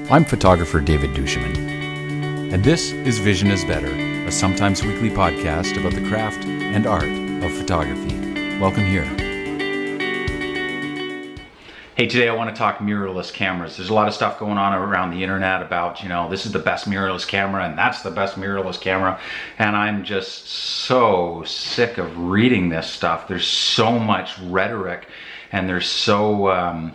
I'm photographer David duChemin, and this is Vision is Better, a sometimes weekly podcast about the craft and art of photography. Welcome here. Hey, today I want to talk mirrorless cameras. There's a lot of stuff going on around the internet about, this is the best mirrorless camera and that's the best mirrorless camera. And I'm just so sick of reading this stuff. There's so much rhetoric and there's so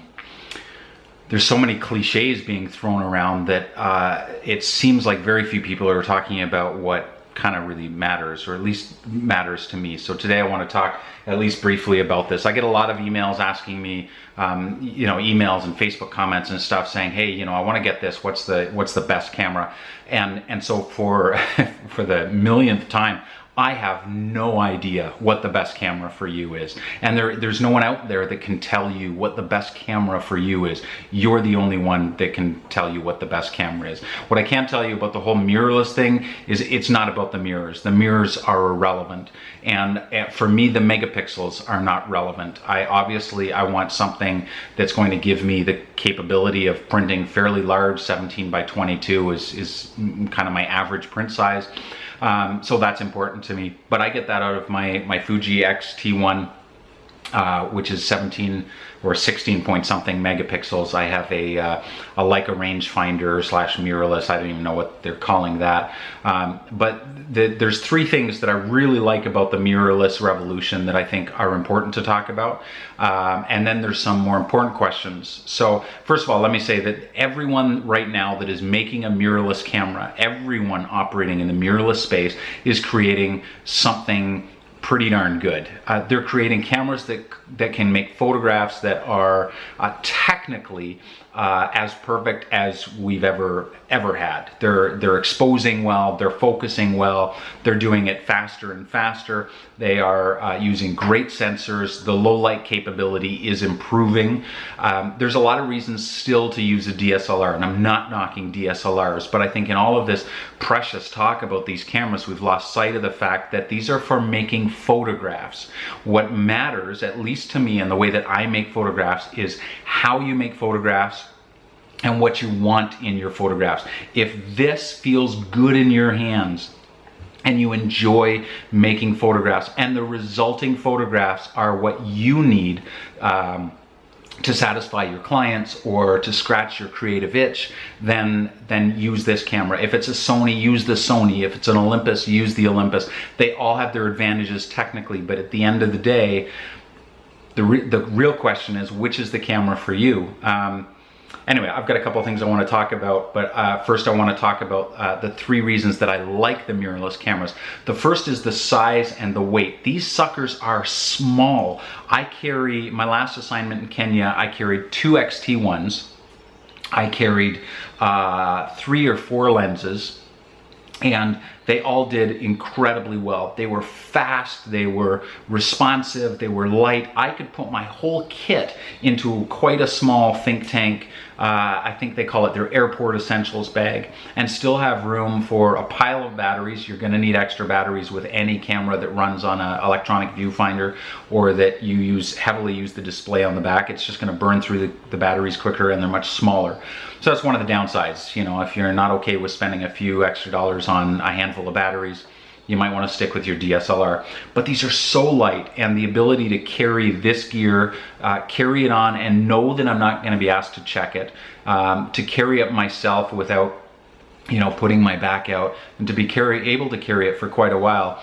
many cliches being thrown around that it seems like very few people are talking about what kind of really matters, or at least matters to me. So today I want to talk at least briefly about this. I get a lot of emails asking me, emails and Facebook comments and stuff saying, hey, I want to get this. What's the best camera? And so for for the millionth time, I have no idea what the best camera for you is. And there's no one out there that can tell you what the best camera for you is. You're the only one that can tell you what the best camera is. What I can tell you about the whole mirrorless thing is it's not about the mirrors. The mirrors are irrelevant. And for me, the megapixels are not relevant. I want something that's going to give me the capability of printing fairly large. 17 by 22 is kind of my average print size. So that's important to me, but I get that out of my Fuji X-T1, which is 17 or 16 point something megapixels. I have a Leica rangefinder / mirrorless. I don't even know what they're calling that. But there's three things that I really like about the mirrorless revolution that I think are important to talk about. And then there's some more important questions. So first of all, let me say that everyone right now that is making a mirrorless camera, everyone operating in the mirrorless space is creating something pretty darn good. They're creating cameras that can make photographs that are technically as perfect as we've ever had. They're exposing well, they're focusing well, they're doing it faster and faster. They are using great sensors. The low light capability is improving. There's a lot of reasons still to use a DSLR, and I'm not knocking DSLRs, but I think in all of this precious talk about these cameras, we've lost sight of the fact that these are for making photographs. What matters, at least to me and the way that I make photographs, is how you make photographs and what you want in your photographs. If this feels good in your hands and you enjoy making photographs and the resulting photographs are what you need to satisfy your clients or to scratch your creative itch, then use this camera. If it's a Sony, use the Sony. If it's an Olympus, use the Olympus. They all have their advantages technically, but at the end of the day, the real question is, which is the camera for you? Anyway, I've got a couple of things I want to talk about, but first I want to talk about the three reasons that I like the mirrorless cameras. The first is the size and the weight. These suckers are small. I carry, my last assignment in Kenya, I carried 2 X-T1s. I carried 3 or 4 lenses, and they all did incredibly well. They were fast, they were responsive, they were light. I could put my whole kit into quite a small think tank, I think they call it their airport essentials bag, and still have room for a pile of batteries. You're gonna need extra batteries with any camera that runs on an electronic viewfinder or that you heavily use the display on the back. It's just gonna burn through the batteries quicker, and they're much smaller. So that's one of the downsides. If you're not okay with spending a few extra dollars on a handful of batteries, you might want to stick with your DSLR. But these are so light, and the ability to carry this gear, carry it on and know that I'm not going to be asked to check it, to carry it myself without putting my back out, and to be able to carry it for quite a while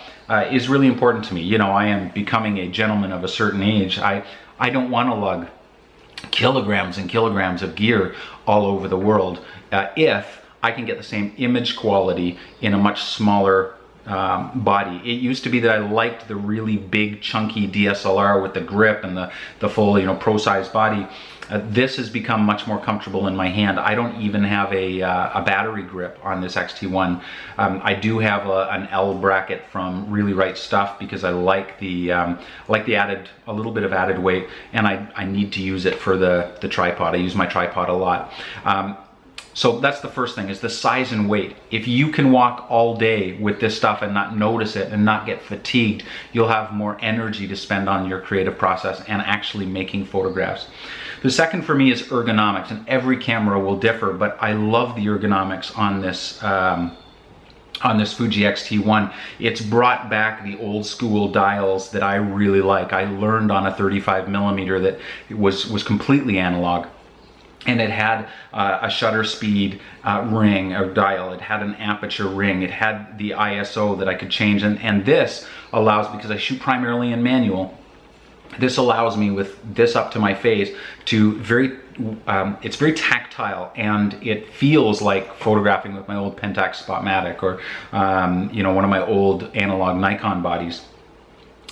is really important to me. I am becoming a gentleman of a certain age. I don't want to lug kilograms and kilograms of gear all over the world if I can get the same image quality in a much smaller body. It used to be that I liked the really big chunky DSLR with the grip and the full pro size body. This has become much more comfortable in my hand. I don't even have a battery grip on this X-T1. I do have an L bracket from Really Right Stuff because I like the a little bit of added weight, and I need to use it for the tripod. I use my tripod a lot. So that's the first thing, is the size and weight. If you can walk all day with this stuff and not notice it and not get fatigued, you'll have more energy to spend on your creative process and actually making photographs. The second for me is ergonomics, and every camera will differ, but I love the ergonomics on this Fuji X-T1. It's brought back the old school dials that I really like. I learned on a 35mm that it was completely analog. And it had a shutter speed ring or dial. It had an aperture ring. It had the ISO that I could change. And this allows, because I shoot primarily in manual, this allows me with this up to my face to it's very tactile, and it feels like photographing with my old Pentax Spotmatic or you know, one of my old analog Nikon bodies.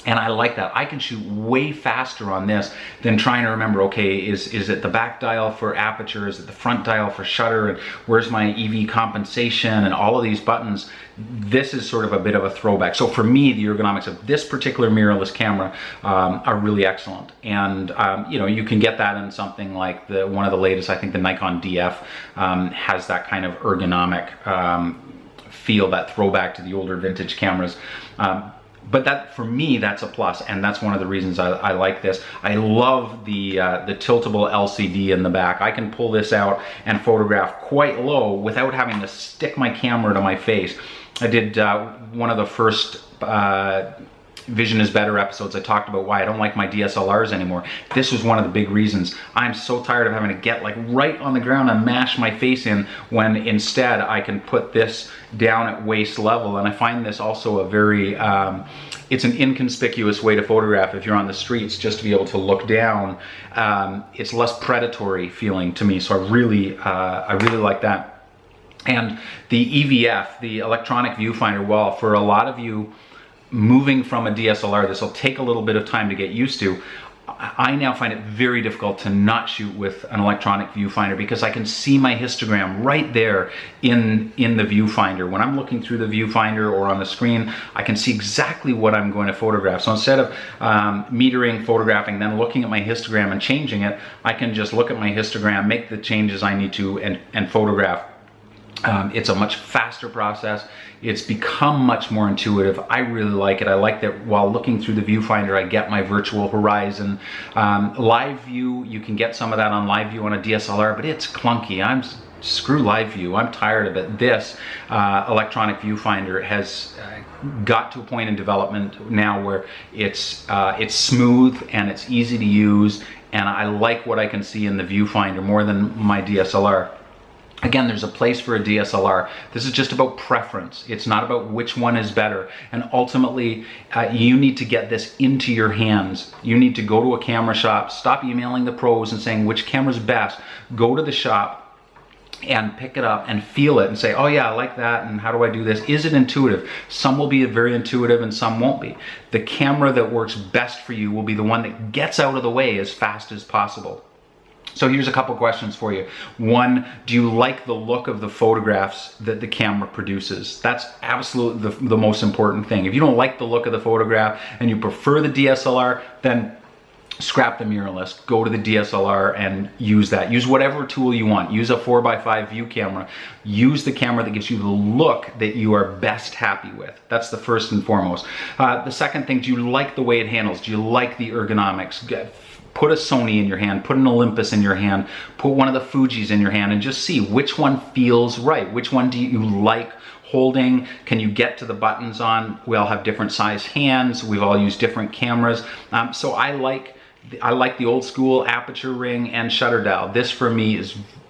And I like that. I can shoot way faster on this than trying to remember, okay, is it the back dial for aperture? Is it the front dial for shutter? And where's my EV compensation and all of these buttons? This is sort of a bit of a throwback. So for me, the ergonomics of this particular mirrorless camera are really excellent. And you know, you can get that in something like one of the latest, I think the Nikon DF has that kind of ergonomic feel, that throwback to the older vintage cameras. But that, for me, that's a plus, and that's one of the reasons I like this. I love the tiltable LCD in the back. I can pull this out and photograph quite low without having to stick my camera to my face. I did one of the first Vision is Better episodes. I talked about why I don't like my DSLRs anymore. This was one of the big reasons. I'm so tired of having to get like right on the ground and mash my face in, when instead I can put this down at waist level. And I find this also a very, it's an inconspicuous way to photograph if you're on the streets, just to be able to look down. It's less predatory feeling to me, so I really like that. And the EVF, the electronic viewfinder, well, for a lot of you, moving from a DSLR, this will take a little bit of time to get used to. I now find it very difficult to not shoot with an electronic viewfinder, because I can see my histogram right there in the viewfinder. When I'm looking through the viewfinder or on the screen, I can see exactly what I'm going to photograph. So instead of metering, photographing, then looking at my histogram and changing it, I can just look at my histogram, make the changes I need to, and photograph. It's a much faster process. It's become much more intuitive. I really like it. I like that while looking through the viewfinder, I get my virtual horizon. Live view, you can get some of that on live view on a DSLR, but it's clunky. Screw live view. I'm tired of it. This electronic viewfinder has got to a point in development now where it's smooth and it's easy to use, and I like what I can see in the viewfinder more than my DSLR. Again, there's a place for a DSLR. This is just about preference. It's not about which one is better. And ultimately, you need to get this into your hands. You need to go to a camera shop, stop emailing the pros and saying which camera's best. Go to the shop and pick it up and feel it and say, oh yeah, I like that, and how do I do this? Is it intuitive? Some will be very intuitive and some won't be. The camera that works best for you will be the one that gets out of the way as fast as possible. So here's a couple questions for you. One, do you like the look of the photographs that the camera produces? That's absolutely the most important thing. If you don't like the look of the photograph and you prefer the DSLR, then scrap the mirrorless, go to the DSLR and use that. Use whatever tool you want. Use a 4x5 view camera. Use the camera that gives you the look that you are best happy with. That's the first and foremost. The second thing, do you like the way it handles? Do you like the ergonomics? Put a Sony in your hand, put an Olympus in your hand, put one of the Fujis in your hand, and just see which one feels right. Which one do you like holding? Can you get to the buttons on? We all have different size hands. We've all used different cameras. So I like the old school aperture ring and shutter dial. This for me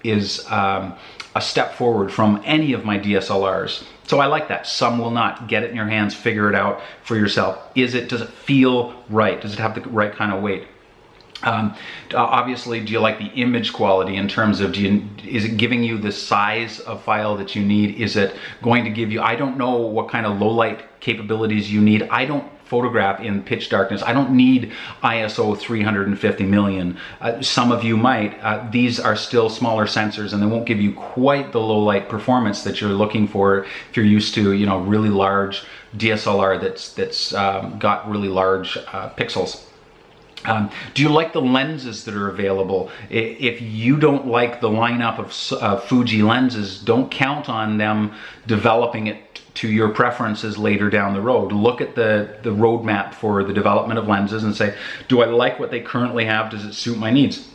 is a step forward from any of my DSLRs. So I like that. Some will not. Get it in your hands, figure it out for yourself. Does it feel right? Does it have the right kind of weight? Obviously, do you like the image quality in terms of, is it giving you the size of file that you need? Is it going to give you, I don't know what kind of low light capabilities you need. I don't photograph in pitch darkness. I don't need ISO 350 million. Some of you might. These are still smaller sensors and they won't give you quite the low light performance that you're looking for if you're used to, you know, really large DSLR that's got really large pixels. Do you like the lenses that are available? If you don't like the lineup of Fuji lenses, don't count on them developing it to your preferences later down the road. Look at the roadmap for the development of lenses and say, do I like what they currently have? Does it suit my needs?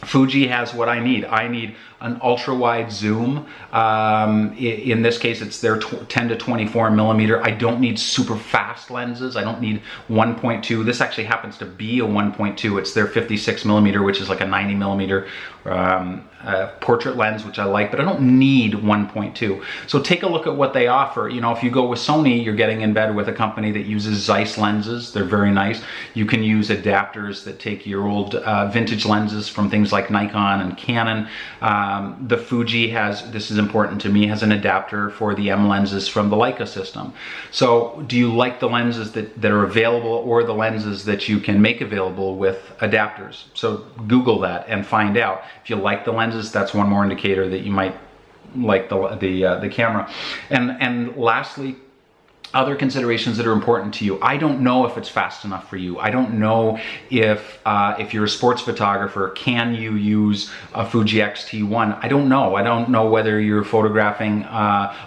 Fuji has what I need. I need an ultra wide zoom. In this case, it's their 10 to 24 millimeter. I don't need super fast lenses. I don't need 1.2. This actually happens to be a 1.2. It's their 56 millimeter, which is like a 90 millimeter portrait lens, which I like, but I don't need 1.2. So take a look at what they offer. You know, if you go with Sony, you're getting in bed with a company that uses Zeiss lenses. They're very nice. You can use adapters that take your old vintage lenses from things like Nikon and Canon. The Fuji has, this is important to me, has an adapter for the M lenses from the Leica system. So do you like the lenses that are available, or the lenses that you can make available with adapters? So Google that and find out. If you like the lenses, that's one more indicator that you might like the camera. And lastly, other considerations that are important to you. I don't know if it's fast enough for you. I don't know if you're a sports photographer, can you use a Fuji X-T1? I don't know. I don't know whether you're photographing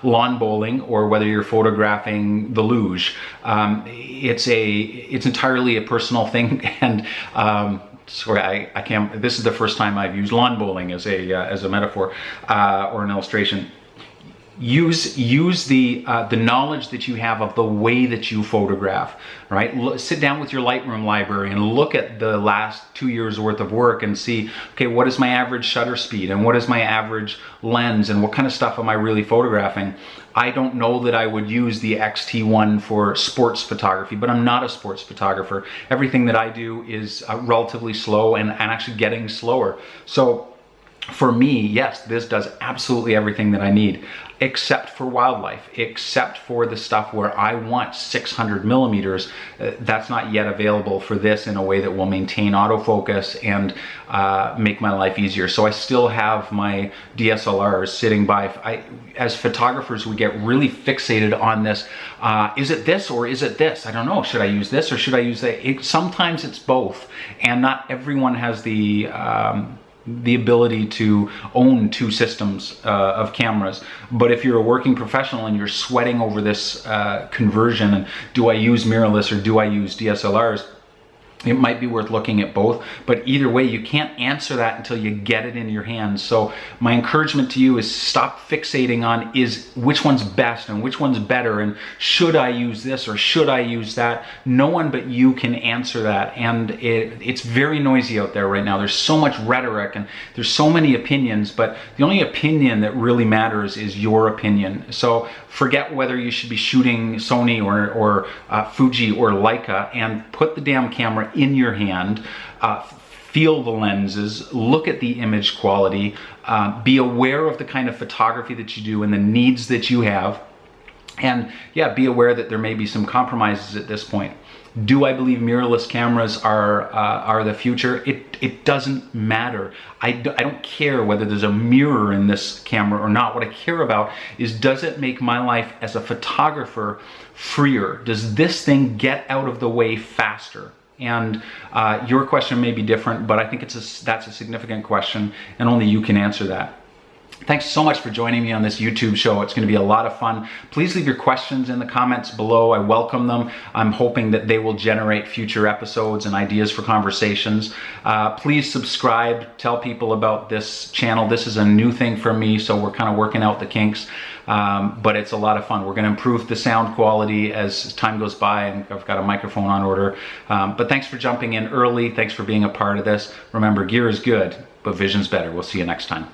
lawn bowling or whether you're photographing the luge. It's entirely a personal thing, and sorry, I can't. This is the first time I've used lawn bowling as a metaphor or an illustration. Use the knowledge that you have of the way that you photograph, right? Sit down with your Lightroom library and look at the last 2 years worth of work and see, okay, what is my average shutter speed and what is my average lens and what kind of stuff am I really photographing? I don't know that I would use the X-T1 for sports photography, but I'm not a sports photographer. Everything that I do is relatively slow and actually getting slower. So for me, yes, this does absolutely everything that I need, except for wildlife, except for the stuff where I want 600 millimeters. That's not yet available for this in a way that will maintain autofocus and make my life easier. So I still have my DSLRs sitting by. As photographers, we get really fixated on this. Is it this or is it this? I don't know. Should I use this or should I use that? Sometimes it's both, and not everyone has the ability to own two systems of cameras. But if you're a working professional and you're sweating over this conversion, and do I use mirrorless or do I use DSLRs, it might be worth looking at both. But either way, you can't answer that until you get it in your hands. So my encouragement to you is stop fixating on which one's best and which one's better and should I use this or should I use that. No one but you can answer that, and it's very noisy out there right now. There's so much rhetoric and there's so many opinions, but the only opinion that really matters is your opinion. So forget whether you should be shooting Sony or Fuji or Leica, and put the damn camera in your hand, feel the lenses, look at the image quality, be aware of the kind of photography that you do and the needs that you have, and yeah, be aware that there may be some compromises at this point. Do I believe mirrorless cameras are the future? It doesn't matter. I don't care whether there's a mirror in this camera or not. What I care about is, does it make my life as a photographer freer? Does this thing get out of the way faster? And your question may be different, but I think that's a significant question, and only you can answer that. Thanks so much for joining me on this YouTube show. It's going to be a lot of fun. Please leave your questions in the comments below. I welcome them. I'm hoping that they will generate future episodes and ideas for conversations. Please subscribe. Tell people about this channel. This is a new thing for me, so we're kind of working out the kinks. But it's a lot of fun. We're going to improve the sound quality as time goes by, and I've got a microphone on order. But thanks for jumping in early. Thanks for being a part of this. Remember, gear is good, but vision's better. We'll see you next time.